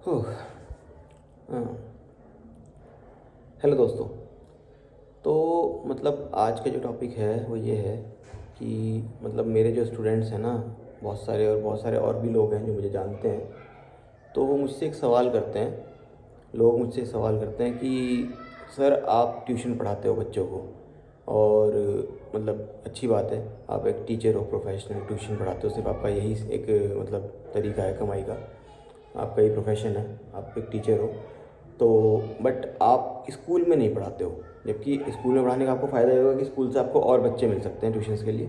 ओह, हाँ। हेलो दोस्तों। तो आज का जो टॉपिक है वो ये है कि मेरे जो स्टूडेंट्स हैं ना, बहुत सारे और भी लोग हैं जो मुझे जानते हैं। तो वो मुझसे एक सवाल करते हैं। लोग मुझसे एक सवाल करते हैं कि सर, आप ट्यूशन पढ़ाते हो बच्चों को, और अच्छी बात है, आप एक टीचर हो, प्रोफेशनल ट्यूशन पढ़ाते हो। सिर्फ आपका यही एक तरीका है कमाई का, आपका ही प्रोफेशन है, आप एक टीचर हो। तो बट आप स्कूल में नहीं पढ़ाते हो, जबकि स्कूल में पढ़ाने का आपको फ़ायदा ये होगा कि स्कूल से आपको और बच्चे मिल सकते हैं ट्यूशन्स के लिए,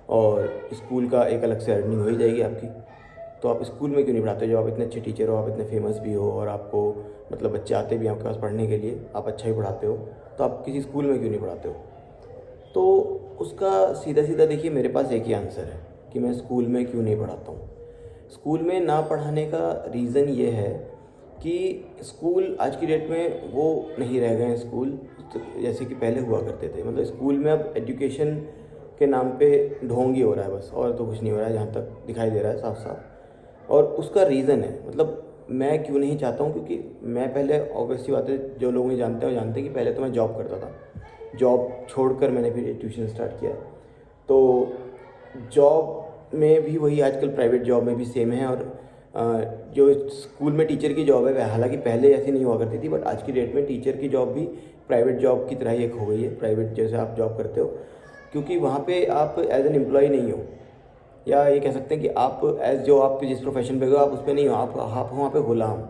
और स्कूल का एक अलग से अर्निंग हो ही जाएगी आपकी। तो आप स्कूल में क्यों नहीं पढ़ाते? जो आप इतने अच्छे टीचर हो, आप इतने फेमस भी हो, और आपको बच्चे आते भी हैं आपके पास पढ़ने के लिए, आप अच्छा ही पढ़ाते हो, तो आप किसी स्कूल में क्यों नहीं पढ़ाते हो? तो उसका सीधा सीधा देखिए, मेरे पास एक ही आंसर है कि मैं स्कूल में क्यों नहीं पढ़ाता हूँ। स्कूल में ना पढ़ाने का रीज़न ये है कि स्कूल आज की डेट में वो नहीं रह गए हैं स्कूल जैसे कि पहले हुआ करते थे। स्कूल में अब एजुकेशन के नाम पे ढोंग ही हो रहा है बस, और तो कुछ नहीं हो रहा है जहाँ तक दिखाई दे रहा है साफ साफ। और उसका रीज़न है, मैं क्यों नहीं चाहता हूँ, क्योंकि मैं पहले, ऑब्वियसली बात है, जो लोग मुझे जानते हैं वो जानते हैं कि पहले तो मैं जॉब करता था। जॉब छोड़कर मैंने फिर ट्यूशन स्टार्ट किया। तो जॉब में भी वही आजकल प्राइवेट जॉब में भी सेम है, और जो स्कूल में टीचर की जॉब है, हालांकि पहले ऐसी नहीं हुआ करती थी, बट आज की डेट में टीचर की जॉब भी प्राइवेट जॉब की तरह ही एक हो गई है, प्राइवेट जैसे आप जॉब करते हो। क्योंकि वहाँ पे आप एज एन एम्प्लॉय नहीं हो, या ये कह सकते हैं कि आप एज जो आप जिस प्रोफेशन पे हो आप उस पर नहीं हो, आप वहाँ पे गुलाम।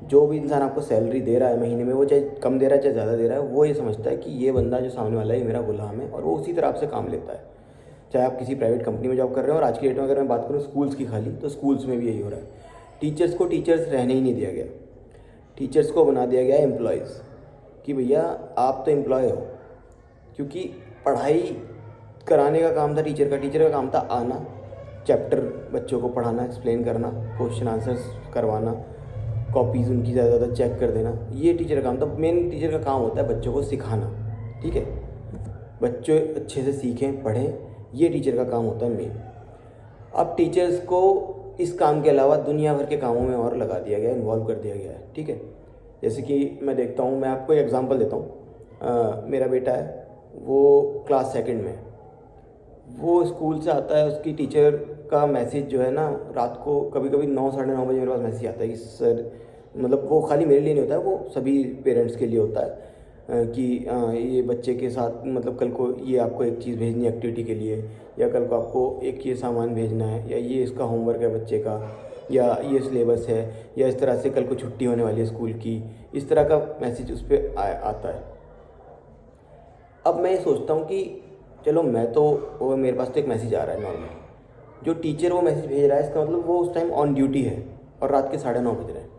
जो भी इंसान आपको सैलरी दे रहा है महीने में, वो चाहे कम दे रहा है चाहे ज़्यादा दे रहा है, वो ये समझता है कि ये बंदा जो सामने वाला है ये मेरा गुलाम है, और वो उसी तरह आपसे काम लेता है। चाहे आप किसी प्राइवेट कंपनी में जॉब कर रहे हो, और आज की डेट में अगर मैं बात करूँ स्कूल्स की खाली, तो स्कूल्स में भी यही हो रहा है। टीचर्स को टीचर्स रहने ही नहीं दिया गया, टीचर्स को बना दिया गया एम्प्लॉयज़, कि भैया आप तो एम्प्लॉय हो। क्योंकि पढ़ाई कराने का काम था टीचर का काम था आना, चैप्टर बच्चों को पढ़ाना, एक्सप्लेन करना, क्वेश्चन आंसर्स करवाना, कॉपीज़ उनकी ज़्यादा ज़्यादा चेक कर देना, ये टीचर का काम था। मेन टीचर का काम होता है बच्चों को सिखाना, ठीक है, बच्चे अच्छे से सीखें पढ़ें, ये टीचर का काम होता है मेन। अब टीचर्स को इस काम के अलावा दुनिया भर के कामों में और लगा दिया गया है, इन्वॉल्व कर दिया गया है, ठीक है। जैसे कि मैं देखता हूँ, मैं आपको एक एग्जांपल देता हूँ। मेरा बेटा है, वो क्लास सेकंड में है। वो स्कूल से आता है, उसकी टीचर का मैसेज जो है ना, रात को कभी कभी 9 साढ़े 9 बजे मेरे पास मैसेज आता है कि सर, वो खाली मेरे लिए नहीं होता है, वो सभी पेरेंट्स के लिए होता है, कि ये बच्चे के साथ कल को ये आपको एक चीज़ भेजनी है एक्टिविटी के लिए, या कल को आपको एक ये सामान भेजना है, या ये इसका होमवर्क है बच्चे का, या ये सिलेबस है, या इस तरह से कल को छुट्टी होने वाली है स्कूल की, इस तरह का मैसेज उस पर आता है। अब मैं ये सोचता हूँ कि चलो, मैं तो, वो मेरे पास तो एक मैसेज आ रहा है नॉर्मल, जो टीचर वो मैसेज भेज रहा है इसका वो उस टाइम ऑन ड्यूटी है, और रात के 9:30 बज रहे हैं।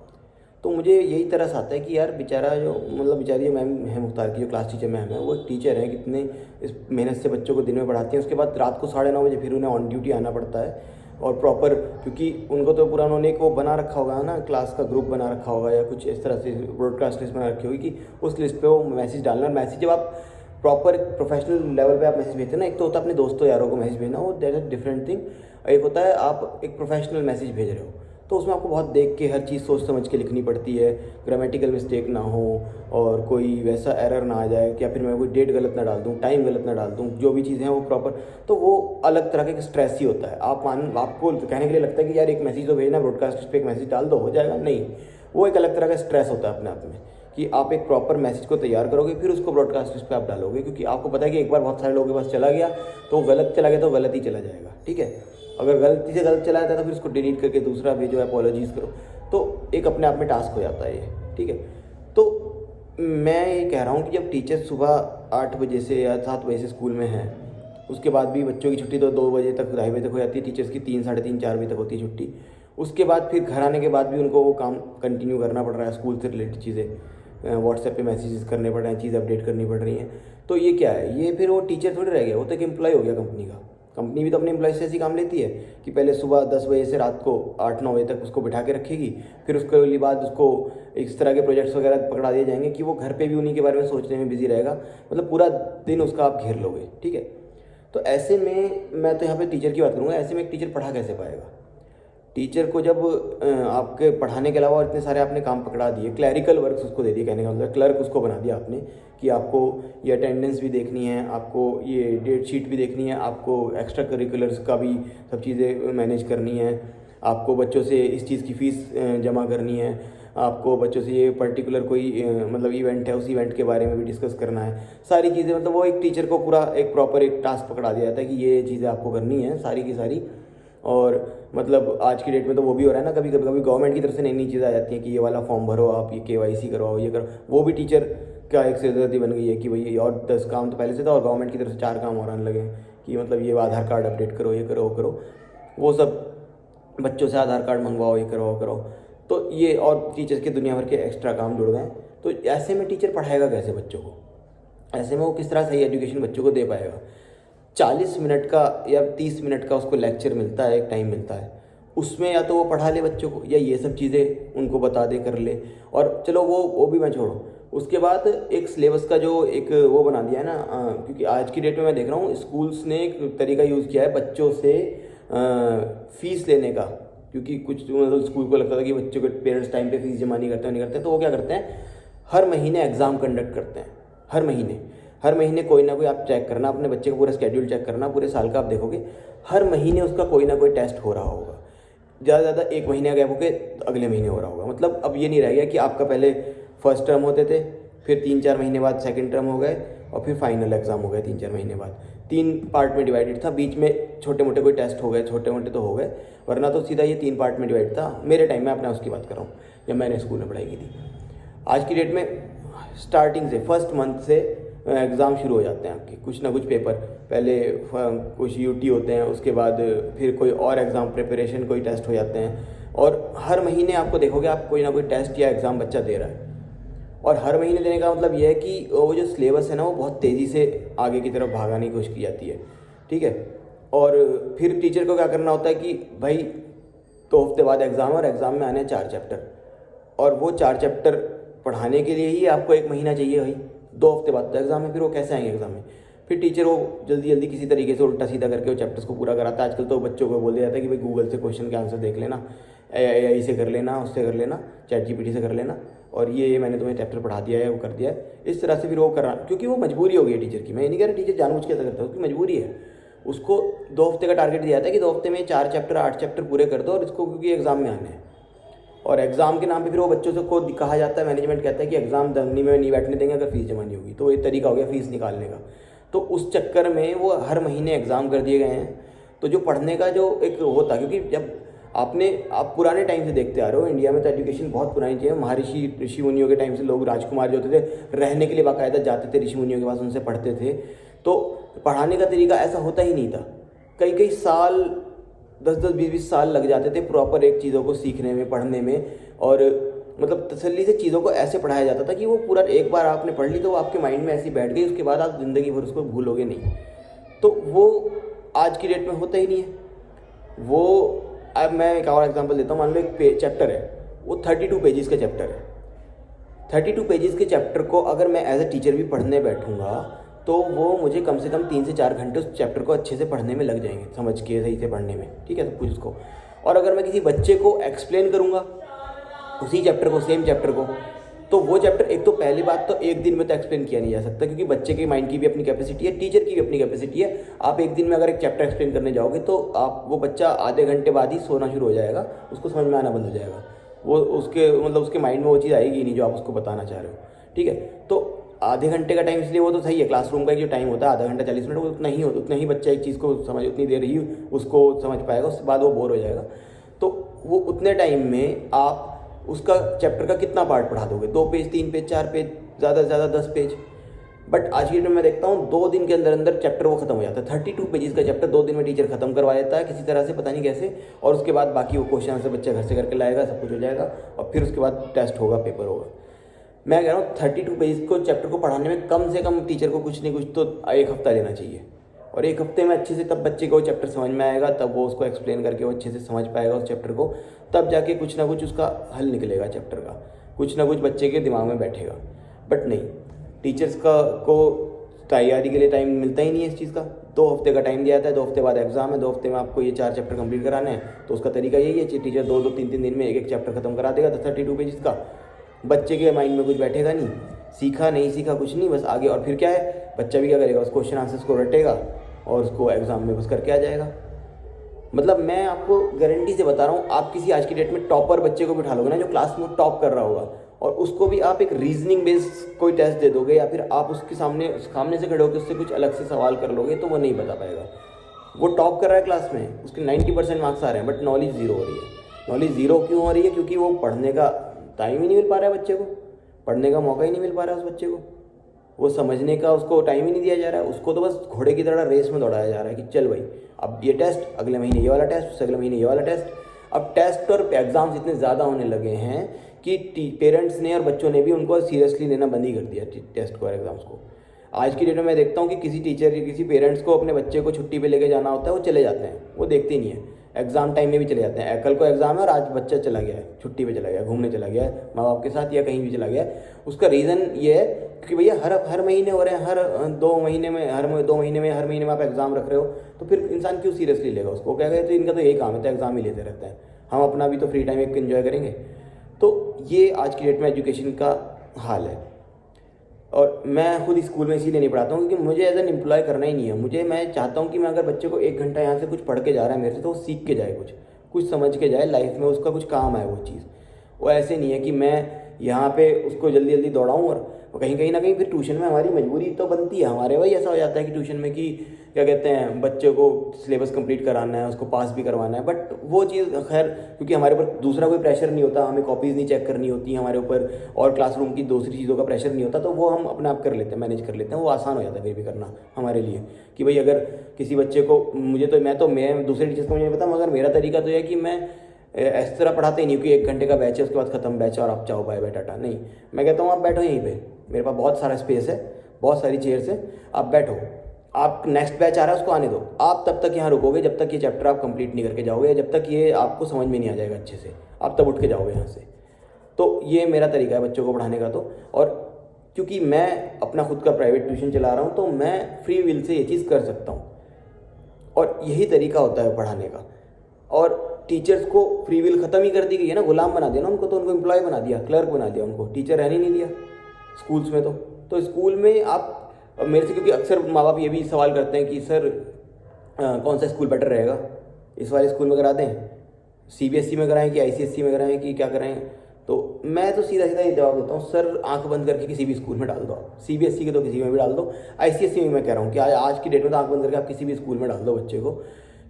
तो मुझे यही तरस आता है कि यार बेचारा जो बेचारी जो मैम है मुख्तार की, जो क्लास टीचर मैम है, वो एक टीचर है, कितने इस मेहनत से बच्चों को दिन में पढ़ाती हैं, उसके बाद रात को 9:30 बजे फिर उन्हें ऑन ड्यूटी आना पड़ता है, और प्रॉपर, क्योंकि उनको तो पूरा उन्होंने एक वो बना रखा होगा ना, क्लास का ग्रुप बना रखा होगा, या कुछ इस तरह से ब्रॉडकास्ट लिस्ट बना रखी होगी कि उस लिस्ट पे वो मैसेज डालना। और मैसेज जब आप प्रॉपर प्रोफेशनल लेवल पे आप मैसेज भेजते हैं ना, एक तो होता है अपने दोस्तों यारों को मैसेज भेजना, वो दैट इज डिफरेंट थिंग। एक होता है आप एक प्रोफेशनल मैसेज भेज रहे हो, तो उसमें आपको बहुत देख के हर चीज़ सोच समझ के लिखनी पड़ती है, ग्रामेटिकल मिस्टेक ना हो, और कोई वैसा एरर ना आ जाए, या फिर मैं कोई डेट गलत ना डाल दूँ, टाइम गलत ना डाल दूँ, जो भी चीज़ें हैं वो प्रॉपर। तो वो अलग तरह का स्ट्रेस ही होता है। आपको कहने के लिए लगता है कि यार एक मैसेज तो भेजना, ब्रॉडकास्ट पे एक मैसेज डाल दो, हो जाएगा, नहीं, वो एक अलग तरह का स्ट्रेस होता है अपने आप में, कि आप एक प्रॉपर मैसेज को तैयार करोगे, फिर उसको ब्रॉडकास्ट पे आप डालोगे, क्योंकि आपको पता है कि एक बार बहुत सारे लोगों के पास चला गया तो गलत चला गया, तो गलत ही चला जाएगा, ठीक है। अगर गलती से गलत चला जाता है तो फिर उसको डिलीट करके दूसरा भेजो, अपॉलॉजीज़ करो, तो एक अपने आप में टास्क हो जाता है ये, ठीक है। तो मैं ये कह रहा हूँ कि जब टीचर सुबह 8 बजे से या 7 बजे से स्कूल में है, उसके बाद भी बच्चों की छुट्टी तो 2 बजे तक, 2:30 बजे तक हो जाती है, टीचर्स की 3, साढ़े 3, 4 बजे तक होती है छुट्टी। उसके बाद फिर घर आने के बाद भी उनको वो काम कंटिन्यू करना पड़ रहा है, स्कूल से रिलेटेड चीज़ें, व्हाट्सएप पे मैसेजेस करने पड़ रहे हैं, चीज़ अपडेट करनी पड़ रही हैं। तो ये क्या है, ये फिर वो टीचर थोड़ी रह गया, वो तो एक एम्प्लॉय हो गया कंपनी का। कंपनी भी तो अपने एम्प्लॉय से ऐसी काम लेती है कि पहले सुबह 10 बजे से रात को 8-9 बजे तक उसको बिठा के रखेगी, फिर उसके बाद उसको इस तरह के प्रोजेक्ट्स वगैरह पकड़ा दिए जाएंगे कि वो घर पे भी उन्हीं के बारे में सोचने में बिजी रहेगा, पूरा दिन उसका आप घेर लोगे, ठीक है। तो ऐसे में मैं तो यहाँ पे टीचर की बात करूँगा, ऐसे में एक टीचर पढ़ा कैसे पाएगा? टीचर को जब आपके पढ़ाने के अलावा और इतने सारे आपने काम पकड़ा दिए, क्लैरिकल वर्क्स उसको दे दिए, कहने का मतलब क्लर्क उसको बना दिया आपने कि आपको ये अटेंडेंस भी देखनी है, आपको ये डेट शीट भी देखनी है, आपको एक्स्ट्रा करिकुलर्स का भी सब चीज़ें मैनेज करनी है, आपको बच्चों से इस चीज़ की फ़ीस जमा करनी है, आपको बच्चों से ये पर्टिकुलर कोई मतलब इवेंट है, उस इवेंट के बारे में भी डिस्कस करना है, सारी चीज़ें। मतलब वो एक टीचर को पूरा एक प्रॉपर एक टास्क पकड़ा दिया जाता है कि ये चीज़ें आपको करनी है सारी की सारी। और मतलब आज की डेट में तो वो भी हो रहा है ना, कभी कभी गवर्नमेंट की तरफ से नई नई चीज़ें आ जाती हैं कि ये वाला फॉर्म भरो आप, ये KYC करवाओ, ये करो। वो भी टीचर का एक सिरदर्दी बन गई है कि भाई और 10 काम तो पहले से था और गवर्नमेंट की तरफ से 4 काम और आने लगे कि मतलब ये आधार कार्ड अपडेट करो, ये करो, वो करो, वो सब बच्चों से आधार कार्ड मंगवाओ, ये करो, वो करो। तो ये और टीचर्स के दुनिया भर के एक्स्ट्रा काम जुड़ गए। तो ऐसे में टीचर पढ़ाएगा कैसे बच्चों को? ऐसे में वो किस तरह सही एजुकेशन बच्चों को दे पाएगा? 40 मिनट का या 30 मिनट का उसको लेक्चर मिलता है, एक टाइम मिलता है, उसमें या तो वो पढ़ा ले बच्चों को या ये सब चीज़ें उनको बता दे, कर ले। और चलो वो भी मैं छोड़ूँ, उसके बाद एक सिलेबस का जो एक वो बना दिया है ना, क्योंकि आज की डेट में मैं देख रहा हूँ स्कूल्स ने एक तरीका यूज़ किया है बच्चों से फीस लेने का। क्योंकि कुछ मतलब स्कूल को लगता था कि बच्चों के पेरेंट्स टाइम पे फीस जमा नहीं करते, तो वो क्या करते हैं, हर महीने एग्ज़ाम कंडक्ट करते हैं। हर महीने कोई ना कोई आप चेक करना, अपने बच्चे का पूरा स्केड्यूल चेक करना, पूरे साल का आप देखोगे हर महीने उसका कोई ना कोई टेस्ट हो रहा होगा। ज़्यादा से ज़्यादा एक महीने गैप होके अगले महीने हो रहा होगा। मतलब अब ये नहीं रह गया कि आपका पहले फर्स्ट टर्म होते थे, फिर 3-4 महीने बाद सेकंड टर्म हो गए और फिर फाइनल एग्ज़ाम हो गए 3-4 महीने बाद। 3 पार्ट में डिवाइडेड था, बीच में छोटे मोटे कोई टेस्ट हो गए, छोटे मोटे तो हो गए, वरना तो सीधा ये 3 पार्ट में डिवाइड था मेरे टाइम में। अपना उसकी बात कर रहा हूँ जब मैंने स्कूल में पढ़ाई की थी। आज की डेट में स्टार्टिंग से फर्स्ट मंथ से एग्ज़ाम शुरू हो जाते हैं आपके, कुछ ना कुछ पेपर। पहले कुछ UT होते हैं, उसके बाद फिर कोई और एग्ज़ाम प्रिपरेशन कोई टेस्ट हो जाते हैं, और हर महीने आपको देखोगे आप कोई ना कोई टेस्ट या एग्ज़ाम बच्चा दे रहा है। और हर महीने देने का मतलब ये है कि वो जो सिलेबस है ना, वो बहुत तेज़ी से आगे की तरफ भागाने की कोशिश की जाती है, ठीक है। और फिर टीचर को क्या करना होता है कि भाई 2 हफ्ते बाद एग्ज़ाम और एग्ज़ाम में आने हैं 4 चैप्टर, और वो 4 चैप्टर पढ़ाने के लिए ही आपको 1 महीना चाहिए भाई। 2 हफ्ते बाद तो एग्ज़ाम है, फिर वो कैसे आएंगे एग्ज़ाम में? फिर टीचर वो जल्दी जल्दी किसी तरीके से उल्टा सीधा करके वो चैप्टर्स को पूरा कराता है। आजकल तो बच्चों को बोल दिया जाता है कि भाई गूगल से क्वेश्चन के आंसर देख लेना, AI से कर लेना, उससे कर लेना, ChatGPT से कर लेना, और ये मैंने तुम्हें चैप्टर पढ़ा दिया है, वो कर दिया है। इस तरह से फिर वो करना, क्योंकि वो मजबूरी हो गई है टीचर की। मैं ये नहीं कह रहा टीचर जानबूझ के ऐसा करता है, उसकी मजबूरी है। उसको 2 हफ्ते का टारगेट दिया जाता है कि 2 हफ्ते में 4 चैप्टर 8 चैप्टर पूरे कर दो, और इसको क्योंकि एग्ज़ाम में आने हैं। और एग्ज़ाम के नाम पे फिर वो बच्चों से को कहा जाता है, मैनेजमेंट कहता है कि एग्ज़ाम दंगनी में नहीं बैठने देंगे अगर फीस जमा नहीं होगी। तो ये तरीका हो गया फीस निकालने का। तो उस चक्कर में वो हर महीने एग्ज़ाम कर दिए गए हैं। तो जो पढ़ने का जो एक होता, क्योंकि जब आप पुराने टाइम से देखते आ रहे हो, इंडिया में तो एजुकेशन बहुत पुरानी चीज़ है। महर्षि ऋषि मुनियों के टाइम से लोग, राजकुमार जो होते थे, रहने के लिए बाकायदा जाते थे ऋषि मुनियों के पास, उनसे पढ़ते थे। तो पढ़ाने का तरीका ऐसा होता ही नहीं था। कई कई साल, 10-10, 20-20 साल लग जाते थे प्रॉपर एक चीज़ों को सीखने में, पढ़ने में। और मतलब तसल्ली से चीज़ों को ऐसे पढ़ाया जाता था कि वो पूरा एक बार आपने पढ़ ली तो वो आपके माइंड में ऐसी बैठ गई, उसके बाद आप ज़िंदगी भर उसको भूलोगे नहीं। तो वो आज की डेट में होता ही नहीं है। वो अब मैं एक और एग्जांपल देता हूँ। मान लो एक चैप्टर है, वो 32 पेजेस का चैप्टर है। 32 पेजेस के चैप्टर को अगर मैं एज ए टीचर भी पढ़ने बैठूंगा तो वो मुझे कम से कम 3 से 4 घंटे उस चैप्टर को अच्छे से पढ़ने में लग जाएंगे, समझ के सही से पढ़ने में, ठीक है, सब कुछ उसको। और अगर मैं किसी बच्चे को एक्सप्लेन करूँगा उसी चैप्टर को, सेम चैप्टर को, तो वो चैप्टर, एक तो पहली बात तो एक दिन में तो एक्सप्लेन किया नहीं जा सकता, क्योंकि बच्चे के माइंड की भी अपनी कैपेसिटी है, टीचर की भी अपनी कैपेसिटी है। आप एक दिन में अगर एक चैप्टर एक्सप्लेन करने जाओगे तो वो बच्चा आधे घंटे बाद ही सोना शुरू हो जाएगा, उसको समझ में आना बंद हो जाएगा। वो उसके माइंड में वो चीज़ आएगी नहीं जो आप उसको बताना चाह रहे हो, ठीक है। तो आधे घंटे का टाइम इसलिए वो तो सही है, क्लासरूम का एक जो टाइम होता है आधा घंटा 40 मिनट, वो उतना ही बच्चा एक चीज़ को समझ, उतनी देर ही उसको समझ पाएगा, उसके बाद वो बोर हो जाएगा। तो वो उतने टाइम में आप उसका चैप्टर का कितना पार्ट पढ़ा दोगे? 2 पेज, 3 पेज, 4 पेज, ज़्यादा से ज़्यादा 10 पेज। बट आज की डेट में मैं देखता हूँ 2 दिन के अंदर अंदर चैप्टर वो खत्म हो जाता है। 32 पेजेस का चैप्टर 2 दिन में टीचर खत्म करवा देता है किसी तरह से, पता नहीं कैसे। और उसके बाद बाकी वो क्वेश्चन आंसर बच्चा घर से करके लाएगा, सब कुछ हो जाएगा, और फिर उसके बाद टेस्ट होगा, पेपर होगा। मैं कह रहा हूँ 32 पेज को चैप्टर को पढ़ाने में कम से कम टीचर को कुछ नहीं कुछ तो 1 हफ्ता लेना चाहिए। और 1 हफ्ते में अच्छे से तब बच्चे को चैप्टर समझ में आएगा, तब वो उसको एक्सप्लेन करके वो अच्छे से समझ पाएगा उस चैप्टर को, तब जाके कुछ ना कुछ उसका हल निकलेगा चैप्टर का, कुछ ना कुछ बच्चे के दिमाग में बैठेगा। बट नहीं, टीचर्स को तैयारी के लिए टाइम मिलता ही नहीं है इस चीज़ का। 2 हफ्ते का टाइम दिया जाता है, 2 हफ्ते बाद एग्जाम है, 2 हफ्ते में आपको ये 4 चैप्टर कंप्लीट कराने हैं। तो उसका तरीका यही है, टीचर 2-2 3-3 दिन में एक चैप्टर खत्म करा देगा 32 पेजेस का। बच्चे के माइंड में कुछ बैठेगा नहीं, सीखा नहीं सीखा कुछ नहीं, बस आगे। और फिर क्या है, बच्चा भी क्या करेगा, उस क्वेश्चन आंसर्स को रटेगा और उसको एग्जाम में बस करके आ जाएगा। मतलब मैं आपको गारंटी से बता रहा हूँ, आप किसी आज की डेट में टॉपर बच्चे को बिठा लोगे ना, जो क्लास में टॉप कर रहा होगा, और उसको भी आप एक रीजनिंग बेस्ड कोई टेस्ट दे दोगे, या फिर आप उसके सामने से खड़े होकर उससे कुछ अलग से सवाल कर लोगे, तो वो नहीं बता पाएगा। वो टॉप कर रहा है क्लास में, उसके 90% मार्क्स आ रहे हैं, बट नॉलेज ज़ीरो हो रही है। नॉलेज ज़ीरो क्यों हो रही है? क्योंकि वो पढ़ने का टाइम ही नहीं मिल पा रहा है बच्चे को, पढ़ने का मौका ही नहीं मिल पा रहा है उस बच्चे को, वो समझने का उसको टाइम ही नहीं दिया जा रहा है। उसको तो बस घोड़े की तरह रेस में दौड़ाया जा रहा है कि चल भाई अब ये टेस्ट, अगले महीने ये वाला टेस्ट, उससे अगले महीने ये वाला टेस्ट। अब टेस्ट और एग्ज़ाम्स इतने ज़्यादा होने लगे हैं कि पेरेंट्स ने और बच्चों ने भी उनको सीरियसली लेना बंद ही कर दिया टेस्ट को और एग्ज़ाम्स को। आज की डेट में मैं देखता हूँ कि किसी टीचर या किसी पेरेंट्स को अपने बच्चे को छुट्टी पे लेके जाना होता है, वो चले जाते हैं, वो देखते ही नहीं है। एग्ज़ाम टाइम में भी चले जाते हैं, कल को एग्ज़ाम है और आज बच्चा चला गया है, छुट्टी पे चला गया, घूमने चला गया है माँ बाप के साथ या कहीं भी चला गया है। उसका रीज़न ये है कि भैया हर महीने हो रहे हैं, हर 2 महीने में हर महीने में आप एग्ज़ाम रख रहे हो, तो फिर इंसान क्यों सीरियसली लेगा उसको? क्या कहते हैं, तो इनका तो यही काम है, तो एग्ज़ाम ही लेते रहते हैं, हम अपना भी तो फ्री टाइम एक इन्जॉय करेंगे। तो ये आज की डेट में एजुकेशन का हाल है। और मैं खुद स्कूल में इसीलिए नहीं पढ़ाता हूँ क्योंकि मुझे एज एन एम्प्लॉय करना ही नहीं है। मैं चाहता हूँ कि मैं अगर बच्चे को 1 घंटा यहाँ से कुछ पढ़ के जा रहा है मेरे से, तो वो सीख के जाए, कुछ समझ के जाए, लाइफ में उसका कुछ काम आए वो चीज़। वो ऐसे नहीं है कि मैं यहाँ पे उसको जल्दी जल्दी दौड़ाऊँ और कहीं ना कहीं फिर ट्यूशन में हमारी मजबूरी तो बनती है हमारे। वही ऐसा हो जाता है कि ट्यूशन में कि क्या कहते हैं, बच्चे को सिलेबस कंप्लीट कराना है, उसको पास भी करवाना है, बट वो चीज़ खैर क्योंकि हमारे ऊपर दूसरा कोई प्रेशर नहीं होता, हमें कॉपीज़ नहीं चेक करनी होती हमारे ऊपर, और क्लासरूम की दूसरी चीज़ों का प्रेशर नहीं होता, तो वो हम अपने आप कर लेते हैं, मैनेज कर लेते हैं। वो आसान हो जाता है फिर भी करना हमारे लिए कि भाई अगर किसी बच्चे को मैं दूसरे टीचर्स को मुझे नहीं पता, मगर मेरा तरीका तो है कि मैं इस तरह पढ़ाते ही नहीं कि 1 घंटे का बैच है उसके बाद खत्म बैच है और आप चाहो बाय बाय टाटा। नहीं, मैं कहता हूँ आप बैठो यहीं पे, मेरे पास बहुत सारा स्पेस है, बहुत सारी चेयर्स है, आप बैठो, आप नेक्स्ट बैच आ रहा है उसको आने दो, आप तब तक यहाँ रुकोगे जब तक ये चैप्टर आप कंप्लीट नहीं करके जाओगे, या जब तक ये आपको समझ में नहीं आ जाएगा अच्छे से, आप तब उठ के जाओगे यहाँ से। तो ये मेरा तरीका है बच्चों को पढ़ाने का। तो और क्योंकि मैं अपना खुद का प्राइवेट ट्यूशन चला रहा हूँ, तो मैं फ्री विल से ये चीज़ कर सकता हूँ, और यही तरीका होता है पढ़ाने का। और टीचर्स को फ्री विल ख़त्म ही कर दी गई है ना, गुलाम बना दिया ना उनको, तो उनको एम्प्लॉय बना दिया, क्लर्क बना दिया उनको, टीचर रहने नहीं दिया स्कूल्स में। तो स्कूल में आप मेरे से, क्योंकि अक्सर माँ बाप ये भी सवाल करते हैं कि सर कौन सा स्कूल बेटर रहेगा, इस वाले स्कूल में करा दें, CBSE में कराएं कि ICSE में कराएं कि क्या कराएं? तो मैं तो सीधा सीधा ये जवाब देता हूँ, सर आंख बंद करके किसी भी स्कूल में डाल दो आप, CBSE के तो किसी में भी डाल दो, ICSE में मैं कह रहा हूँ कि आज की डेट में तो आंख बंद करके आप किसी भी स्कूल में डाल दो बच्चे को,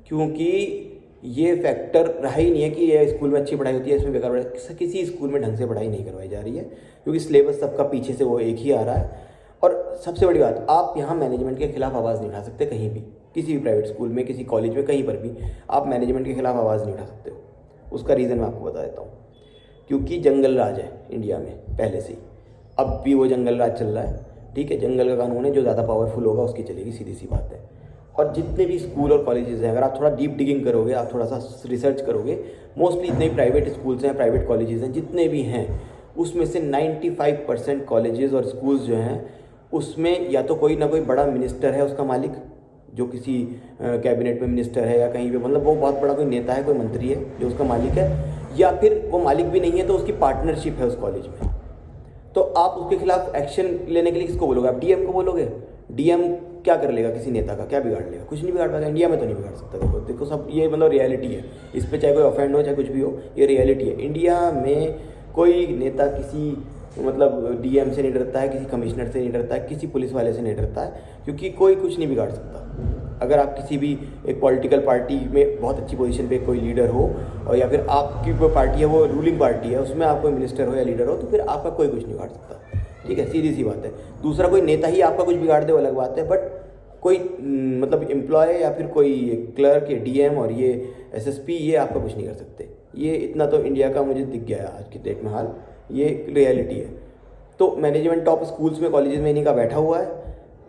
क्योंकि ये फैक्टर रहा ही नहीं है कि ये स्कूल में अच्छी पढ़ाई होती है, इसमें बेकार पढ़ाई, किसी स्कूल में ढंग से पढ़ाई नहीं करवाई जा रही है, क्योंकि सिलेबस सबका पीछे से वो एक ही आ रहा है। और सबसे बड़ी बात, आप यहाँ मैनेजमेंट के खिलाफ आवाज़ नहीं उठा सकते कहीं भी, किसी भी प्राइवेट स्कूल में, किसी कॉलेज में, कहीं पर भी आप मैनेजमेंट के खिलाफ आवाज़ नहीं उठा सकते हो। उसका रीज़न मैं आपको बता देता हूँ, क्योंकि जंगल राज है इंडिया में पहले से ही, अब भी वो जंगल राज चल रहा है, ठीक है। जंगल का कानून है, जो ज़्यादा पावरफुल होगा उसकी चलेगी, सीधी सी बात है। और जितने भी स्कूल और कॉलेजेस हैं, अगर आप थोड़ा डीप डिगिंग करोगे, आप थोड़ा सा रिसर्च करोगे, मोस्टली जितने भी प्राइवेट स्कूल्स हैं, प्राइवेट कॉलेजेस हैं, जितने भी हैं, उसमें से 95% कॉलेजेस और स्कूल्स जो हैं, उसमें या तो कोई ना कोई बड़ा मिनिस्टर है उसका मालिक, जो किसी कैबिनेट में मिनिस्टर है या कहीं पे, मतलब वो बहुत बड़ा कोई नेता है, कोई मंत्री है जो उसका मालिक है, या फिर वो मालिक भी नहीं है तो उसकी पार्टनरशिप है उस कॉलेज में। तो आप उसके खिलाफ एक्शन लेने के लिए किसको बोलोगे? आप DM को बोलोगे। DM क्या कर लेगा किसी नेता का? क्या बिगाड़ लेगा? कुछ नहीं बिगाड़ पाएगा। इंडिया में तो नहीं बिगाड़ सकता। देखो सब ये मतलब रियलिटी है, इस पर चाहे कोई ऑफेंड हो चाहे कुछ भी हो, ये रियलिटी है। इंडिया में कोई नेता किसी मतलब DM से नहीं डरता है, किसी कमिश्नर से नहीं डरता है, किसी पुलिस वाले से नहीं डरता है, क्योंकि कोई कुछ नहीं बिगाड़ सकता। अगर आप किसी भी एक पॉलिटिकल पार्टी में बहुत अच्छी पोजीशन पे कोई लीडर हो, और या फिर आपकी जो पार्टी है वो रूलिंग पार्टी है, उसमें आप कोई मिनिस्टर हो या लीडर हो, तो फिर आपका कोई कुछ नहीं बिगाड़ सकता, ठीक है, सीधी सी बात है। दूसरा कोई नेता ही आपका कुछ बिगाड़ दे वो अलग बात है, बट कोई मतलब एम्प्लॉय या फिर कोई क्लर्क या DM और ये SSP ये आपका कुछ नहीं कर सकते। ये इतना तो इंडिया का मुझे दिख गया है आज की डेट में हाल, ये रियलिटी है। तो मैनेजमेंट टॉप स्कूल्स में कॉलेजेस में इन्हीं का बैठा हुआ है,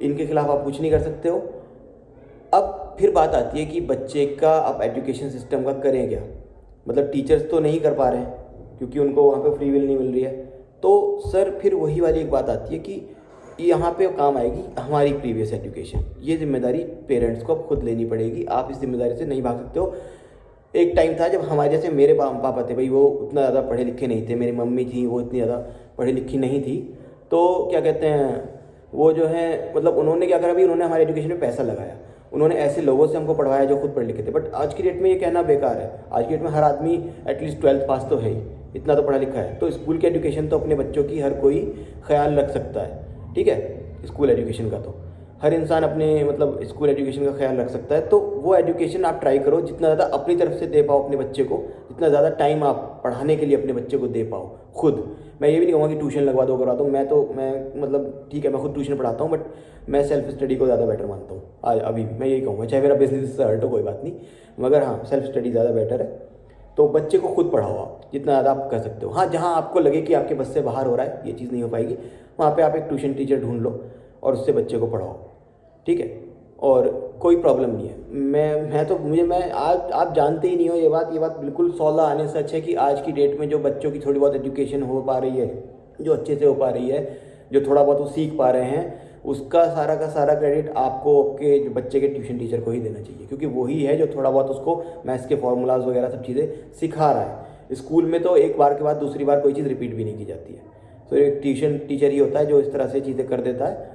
इनके खिलाफ आप कुछ नहीं कर सकते हो। अब फिर बात आती है कि बच्चे का आप एजुकेशन सिस्टम का करें क्या? मतलब टीचर्स तो नहीं कर पा रहे हैं क्योंकि उनको वहाँ पे फ्री विल नहीं मिल रही है। तो सर फिर वही वाली एक बात आती है कि यहाँ पे काम आएगी हमारी प्रीवियस एजुकेशन। ये जिम्मेदारी पेरेंट्स को अब खुद लेनी पड़ेगी, आप इस जिम्मेदारी से नहीं भाग सकते हो। एक टाइम था जब हमारे जैसे मेरे पापा थे भाई, वो उतना ज़्यादा पढ़े लिखे नहीं थे, मेरी मम्मी थी वो इतनी ज़्यादा पढ़ी लिखी नहीं थी, तो क्या कहते हैं वो जो है मतलब उन्होंने क्या करा भाई, उन्होंने हमारे एजुकेशन में पैसा लगाया, उन्होंने ऐसे लोगों से हमको पढ़वाया जो खुद पढ़े लिखे थे। बट आज की डेट में ये कहना बेकार है, आज की डेट में हर आदमी एटलीस्ट 12th पास तो है ही, इतना तो पढ़ा लिखा है। तो स्कूल की एजुकेशन तो अपने बच्चों की हर कोई ख्याल रख सकता है, ठीक है। स्कूल एजुकेशन का तो हर इंसान अपने मतलब स्कूल एजुकेशन का ख्याल रख सकता है। तो वो एजुकेशन आप ट्राई करो जितना ज़्यादा अपनी तरफ से दे पाओ अपने बच्चे को, जितना ज़्यादा टाइम आप पढ़ाने के लिए अपने बच्चे को दे पाओ खुद। मैं ये भी नहीं कहूँगा कि ट्यूशन लगवा दो करवा दो, मैं मतलब ठीक है मैं खुद ट्यूशन पढ़ाता हूँ, बट मैं सेल्फ स्टडी को ज़्यादा बेटर मानता हूँ आज अभी भी। मैं यही कहूँगा, चाहे मेरा बिजनेस से हर्ट हो कोई बात नहीं, मगर हाँ सेल्फ स्टडी ज़्यादा बेटर है। तो बच्चे को खुद पढ़ाओ आप जितना ज़्यादा आप कर सकते हो। हाँ, जहाँ आपको लगे कि आपके बस से बाहर हो रहा है, ये चीज़ नहीं हो पाएगी, वहाँ पे आप एक ट्यूशन टीचर ढूंढ लो और उससे बच्चे को पढ़ाओ, ठीक है। और कोई प्रॉब्लम नहीं है। मैं आज आप जानते ही नहीं हो ये बात बिल्कुल 16 आने से अच्छा है कि आज की डेट में जो बच्चों की थोड़ी बहुत एजुकेशन हो पा रही है, जो अच्छे से हो पा रही है, जो थोड़ा बहुत वो सीख पा रहे हैं, उसका सारा का सारा क्रेडिट आपको आपके जो बच्चे के ट्यूशन टीचर को ही देना चाहिए, क्योंकि वही है जो थोड़ा बहुत उसको मैथ्स के फॉर्मूलाज वगैरह सब चीज़ें सिखा रहा है। स्कूल में तो एक बार के बाद दूसरी बार कोई चीज़ रिपीट भी नहीं की जाती है। तो एक ट्यूशन टीचर ही होता है जो इस तरह से चीज़ें कर देता है,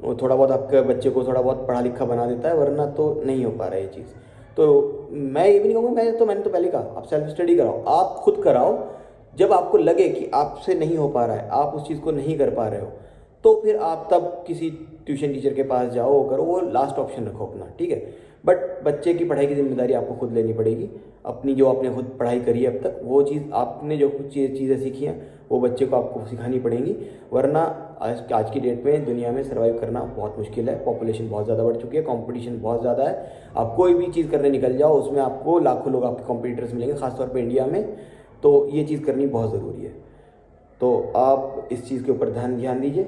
वो थोड़ा बहुत आपके बच्चे को थोड़ा बहुत पढ़ा लिखा बना देता है, वरना तो नहीं हो पा रहा है ये चीज़। तो मैं ये भी नहीं कहूँगा, मैंने तो पहले कहा आप सेल्फ स्टडी कराओ, आप खुद कराओ। जब आपको लगे कि आपसे नहीं हो पा रहा है, आप उस चीज़ को नहीं कर पा रहे हो, तो फिर आप तब किसी ट्यूशन टीचर के पास जाओ, करो, वो लास्ट ऑप्शन रखो अपना, ठीक है। बट बच्चे की पढ़ाई की जिम्मेदारी आपको खुद लेनी पड़ेगी। अपनी जो आपने खुद पढ़ाई करी है अब तक, वो चीज़ आपने जो कुछ चीज़ें सीखी हैं वो बच्चे को आपको सिखानी पड़ेंगी, वरना आज की डेट में दुनिया में सर्वाइव करना बहुत मुश्किल है। पॉपुलेशन बहुत ज़्यादा बढ़ चुकी है, कंपटीशन बहुत ज़्यादा है। आप कोई भी चीज़ करने निकल जाओ, उसमें आपको लाखों लोग आपके कॉम्पिटिटर्स मिलेंगे, खासतौर पर इंडिया में। तो ये चीज़ करनी बहुत ज़रूरी है। तो आप इस चीज़ के ऊपर ध्यान दीजिए।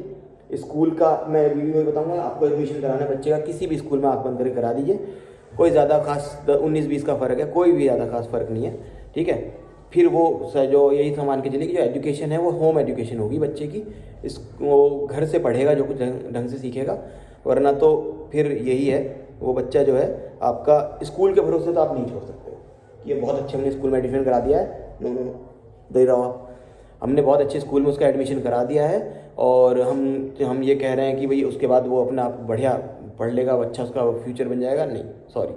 स्कूल का मैं वीडियो बताऊंगा, आपको एडमिशन कराना है बच्चे का किसी भी स्कूल में आँख बंद करके करा दीजिए। कोई ज़्यादा खास 19-20 का फ़र्क है, कोई भी ज़्यादा खास फ़र्क नहीं है, ठीक है। फिर वो जो यही मान के चलिए कि जो एजुकेशन है वो होम एजुकेशन होगी बच्चे की, वो घर से पढ़ेगा, जो कुछ ढंग से सीखेगा, वरना तो फिर यही है, वो बच्चा जो है आपका स्कूल के भरोसे तो आप नहीं छोड़ सकते कि ये बहुत अच्छे हमने स्कूल में एडमिशन करा दिया है। नो, दे रहा हो, हमने बहुत अच्छे स्कूल में उसका एडमिशन करा दिया है और हम ये कह रहे हैं कि भाई उसके बाद वो अपना आप बढ़िया पढ़ लेगा, अच्छा उसका फ्यूचर बन जाएगा। नहीं, सॉरी,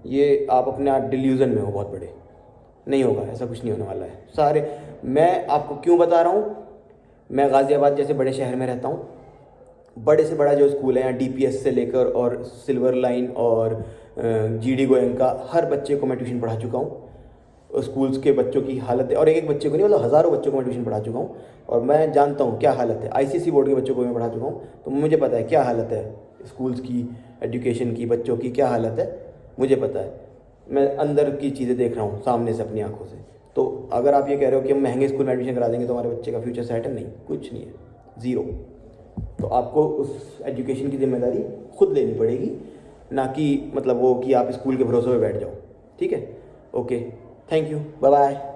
ये आप अपने डिल्यूज़न में हो बहुत बड़े, नहीं होगा, ऐसा कुछ नहीं होने वाला है। सारे मैं आपको क्यों बता रहा हूँ, मैं गाज़ियाबाद जैसे बड़े शहर में रहता हूँ, बड़े से बड़ा जो स्कूल है यहाँ DPS से लेकर और सिल्वर लाइन और GD गोयनका, हर बच्चे को मैं ट्यूशन पढ़ा चुका हूँ। स्कूल्स के बच्चों की हालत है, और एक बच्चे को नहीं, मतलब हज़ारों बच्चों को मैं ट्यूशन पढ़ा चुका हूँ और मैं जानता हूँ क्या हालत है। ICSE बोर्ड के बच्चों को मैं पढ़ा चुका हूँ, तो मुझे पता है क्या हालत है स्कूल्स की, एजुकेशन की, बच्चों की क्या हालत है, मुझे पता है। मैं अंदर की चीज़ें देख रहा हूँ सामने से अपनी आंखों से। तो अगर आप ये कह रहे हो कि हम महंगे स्कूल में एडमिशन करा देंगे तो हमारे बच्चे का फ्यूचर सेट है, नहीं, कुछ नहीं है, ज़ीरो। तो आपको उस एजुकेशन की जिम्मेदारी खुद लेनी पड़ेगी, ना कि मतलब वो कि आप स्कूल के भरोसे पे बैठ जाओ, ठीक है। Okay, thank you, bye bye.